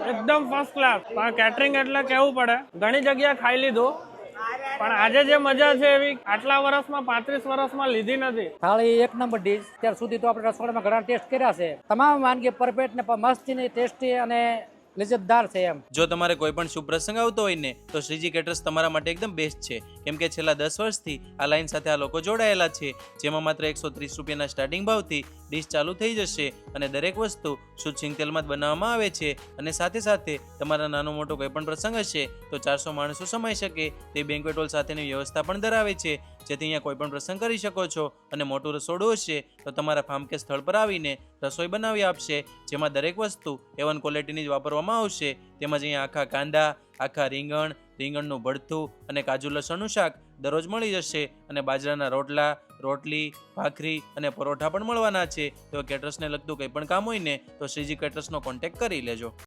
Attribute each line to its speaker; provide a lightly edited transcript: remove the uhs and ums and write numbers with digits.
Speaker 1: એકદમ first class. પણ catering એટલે કેવું પડે, ઘણી જગ્યા ખાઈ લીધું પણ આજે જે મજા છે એવી આટલા વર્ષમાં 35 વર્ષમાં લીધી નથી.
Speaker 2: થાળી એક નંબર ડીશ. ત્યાર સુધી તો આપણે રસોડામાં ઘણા ટેસ્ટ કર્યા છે. તમામ વાનગી પરફેક્ટ ને મસ્તી ટેસ્ટી અને લજ્જતદાર છે એમ.
Speaker 3: જો તમારે કોઈ પણ શુભ પ્રસંગ આવતો હોય ને તો શ્રીજી કેટરર્સ તમારા માટે એકદમ બેસ્ટ છે, કેમ કે છેલ્લા 10 વર્ષથી આ લાઈન સાથે આ લોકો જોડાયેલા છે, જેમાં માત્ર 130 રૂપિયાના સ્ટાર્ટિંગ ભાવથી ડીશ ચાલુ થઈ જશે અને દરેક વસ્તુ શુદ્ધ સિંગ તેલમાં જ બનાવવામાં આવે છે. અને સાથે સાથે તમારા નાનો મોટો કોઈ પણ પ્રસંગ હશે તો 400 માણસો સમાઈ શકે તે બેન્ક્વેટ હોલ સાથેની વ્યવસ્થા પણ ધરાવે છે, જેથી અહીંયા કોઈ પણ પ્રસંગ કરી શકો છો. અને મોટું રસોડું હશે તો તમારા ફાર્મ કે સ્થળ પર આવીને રસોઈ બનાવી આપશે, જેમાં દરેક વસ્તુ A1 ક્વોલિટીની જ વાપરવામાં આવશે. તેમજ અહીંયા આખા કાંદા, આખા રીંગણનું ભરથું અને કાજુ લસણનું શાક દરરોજ મળી જશે. અને બાજરાના રોટલા, રોટલી, ભાખરી અને પરોઠા પણ મળવાના છે. તો કેટરર્સને લગતું કંઈ પણ કામ હોય ને તો શ્રીજી કેટરર્સનો કોન્ટેક્ટ કરી લેજો.